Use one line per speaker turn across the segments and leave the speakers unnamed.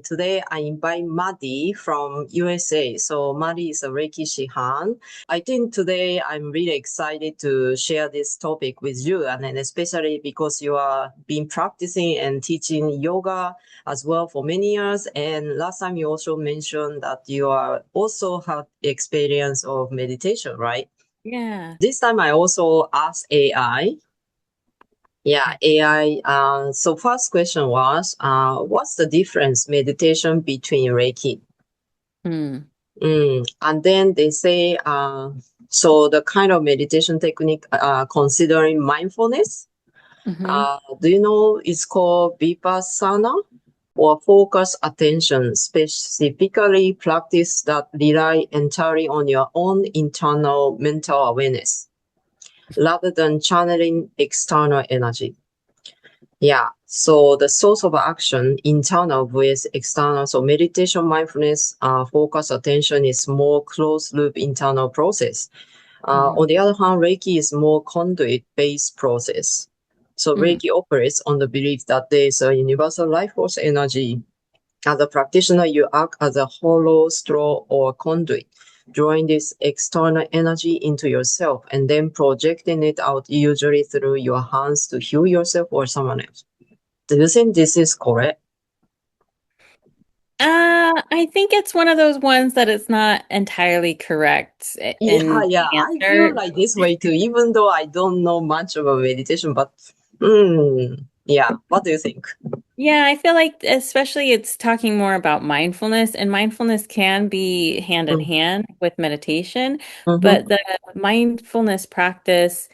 Today, I invite Maddie from USA. So Maddie is a Reiki Shihan. I think today I'm really excited to share this topic with you, and then especially because you are been practicing and teaching yoga as well for many years. And last time you also mentioned that you are also have experience of meditation, right?
Yeah.
This time I also asked AI. Yeah, AI. So first question was, what's the difference meditation between Reiki?
Mm.
And then they say, so the kind of meditation technique, considering mindfulness,
Hmm.
do you know it's called Vipassana or focus attention, specifically practice that rely entirely on your own internal mental awareness rather than channeling external energy. Yeah. So the source of action, internal versus external. So meditation, mindfulness, focus, attention is more closed loop internal process.
Hmm.
On the other hand, Reiki is more conduit based process. So
Mm.
Reiki operates on the belief that there is a universal life force energy. As a practitioner, you act as a hollow straw or conduit, drawing this external energy into yourself and then projecting it out, usually through your hands to heal yourself or someone else. Do you think this is correct?
I think it's one of those ones that it's not entirely correct
Yeah,
in
yeah,
the
I feel
answer.
like this way too, even though I don't know much about meditation, but yeah, what do you think?
Yeah, I feel like especially it's talking more about mindfulness, and mindfulness can be hand in
Mm,
hand with meditation,
mm-hmm,
but the mindfulness practice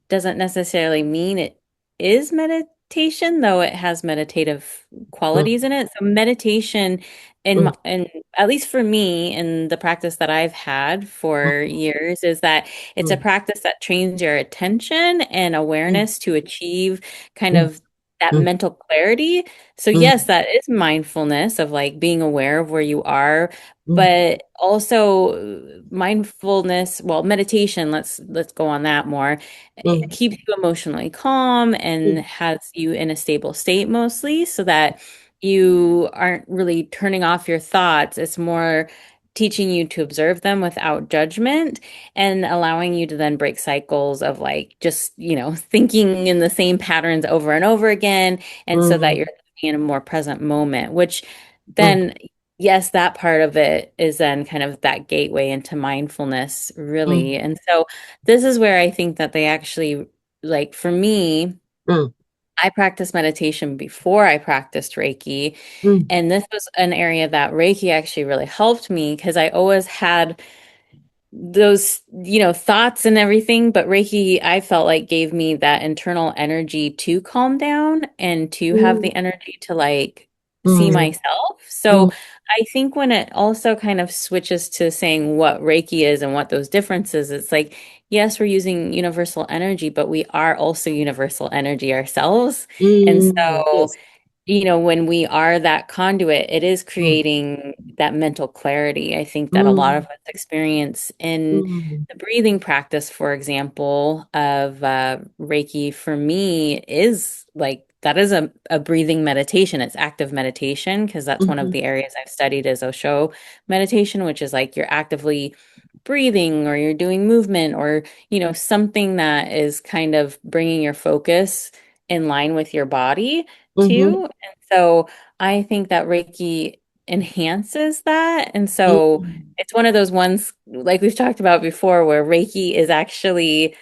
doesn't necessarily mean it is meditation, though it has meditative qualities
mm,
in it. So meditation, in
mm,
and at least for me, in the practice that I've had for years, is that it's a
mm,
practice that trains your attention and
mm,
awareness to achieve kind
mm,
of that
mm,
mental clarity. So
mm,
yes, that is mindfulness of like being aware of where you are,
mm,
but also mindfulness, well, meditation, let's go on that more. It
mm,
keeps you emotionally calm and
mm,
has you in a stable state mostly so that you aren't really turning off your thoughts. It's more teaching you to observe them without judgment and allowing you to then break cycles of like just, thinking in the same patterns over and over again. And so that
mm,
you're in a more present moment, which
mm,
then, yes, that part of it is then kind of that gateway into mindfulness, really.
mm,
And so this is where I think that they actually, like for me,
mm,
I practiced meditation before I practiced Reiki.
mm,
And this was an area that Reiki actually really helped me because I always had those, thoughts and everything, but Reiki, I felt like gave me that internal energy to calm down and to have
mm,
the energy to like see
mm,
myself.
mm,
So I think when it also kind of switches to saying what Reiki is and what those differences, it's like, yes, we're using universal energy, but we are also universal energy ourselves. And so
yes.
when we are that conduit, it is
Mm,
creating that mental clarity. I think that a lot of
mm,
us experience in
mm,
the breathing practice, for example, of Reiki for me is like that is a breathing meditation. It's active meditation because that's one of
mhm,
the areas I've studied is Osho meditation, which is like you're actively breathing or you're doing movement or, something that is kind of bringing your focus in line with your body
mhm,
too. And so I think that Reiki enhances that. And so
mm,
it's one of those ones, like we've talked about before, where Reiki is actually,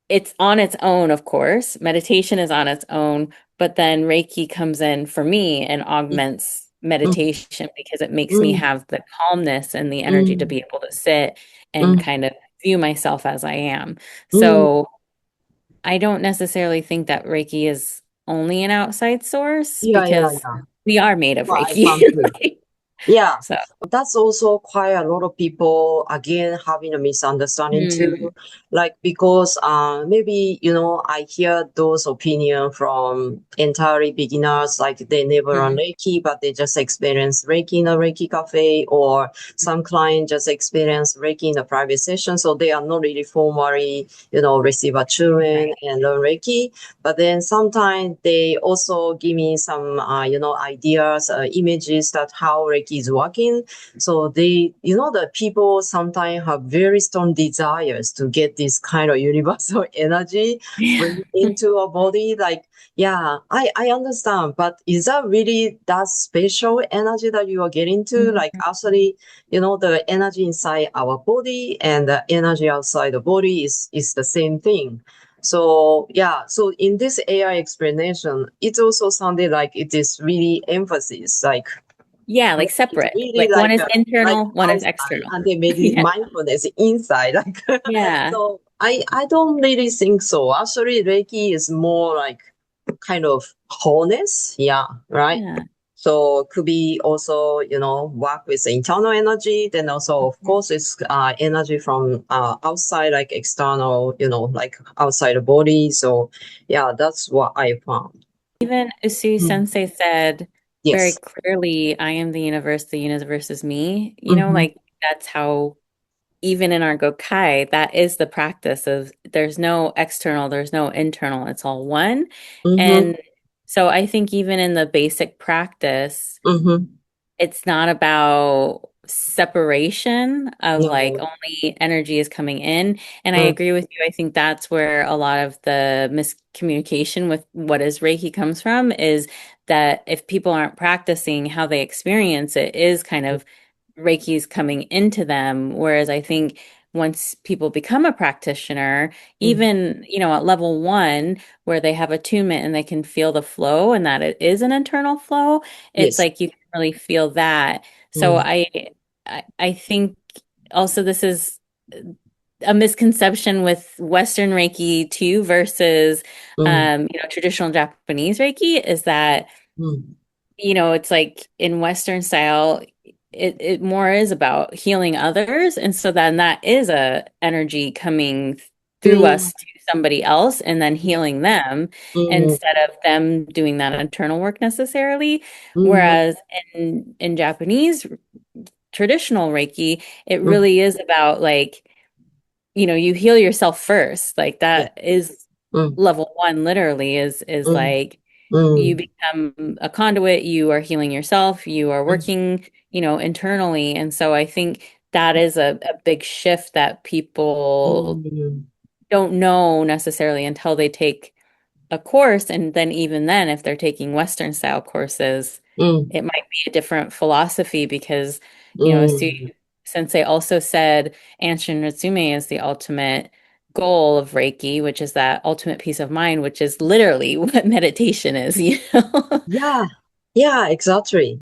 it's on its own, of course. Meditation is on its own, but then Reiki comes in for me and augments
mm,
meditation because it makes me
mm,
have the calmness and the energy to
mm,
be able to sit and
mm,
kind of view myself as I am.
mm.
So I don't necessarily think that Reiki is only an outside source
Yeah, yeah,
because
yeah.
we are made of
Well, I
Reiki.
found too. Yeah,
So,
that's also quite a lot of people again having a misunderstanding
mm,
too. Like because maybe I hear those opinion from entirely beginners, like they never learn
mm,
Reiki, but they just experience Reiki in a Reiki cafe, or some client just experience Reiki in a private session, so they are not really formally receive a
right.
children and learn Reiki. But then sometimes they also give me some, ideas, images that how Reiki is working. So the people sometimes have very strong desires to get this kind of universal energy
Yeah.
bring into a body. Like, yeah, I understand, but is that really that special energy that you are getting to? Like, actually, the energy inside our body and the energy outside the body is the same thing. So yeah, so in this AI explanation, it also sounded like it is really emphasis, like
Yeah, like
it's
separate.
really
Like one is
like
internal, one is
outside,
external.
and then maybe
Yeah.
mindfulness inside. Like
Yeah.
so, I don't really think so. Actually, Reiki is more like kind of wholeness. Yeah, right.
Yeah.
So could be also, work with internal energy. Then also, of course, it's energy from outside, like external, like outside the body. So yeah, that's what I found.
Even Usui
Mm.
Sensei said very
Yes.
clearly, I am the universe is me.
Mm-hmm.
Like that's how, even in our Gokai, that is the practice of there's no external, there's no internal, it's all one.
Mm-hmm.
And so I think even in the basic practice,
Mm-hmm.
it's not about separation of like
No.
only energy is coming in. And I
Mm.
agree with you. I think that's where a lot of the miscommunication with what is Reiki comes from is that if people aren't practicing, how they experience it is kind of Reiki's coming into them. Whereas I think once people become a practitioner,
Mm.
even, at level one, where they have attunement and they can feel the flow and that it is an internal flow, it's
Yes.
like you can really feel that. So
Mm.
I think also this is a misconception with Western Reiki too versus
Mm.
traditional Japanese Reiki is that
Mm.
it's like in Western style, it more is about healing others. And so then that is a energy coming through
Mm.
us to somebody else and then healing them
Mm.
instead of them doing that internal work necessarily.
Mm.
Whereas in Japanese traditional Reiki, it
Mm.
really is about like, you heal yourself first. Like
Yeah.
that is
Mm.
level one literally is
Mm.
like you
Mm.
become a conduit, you are healing yourself, you are
Mm.
working, internally. And so I think that is a big shift that people
Mm.
don't know necessarily until they take a course. And then even then, if they're taking Western style courses,
Mm.
it might be a different philosophy because,
Mm.
Sensei also said Anshin Natsume is the ultimate goal of Reiki, which is that ultimate peace of mind, which is literally what meditation is,
Yeah. Yeah, exactly.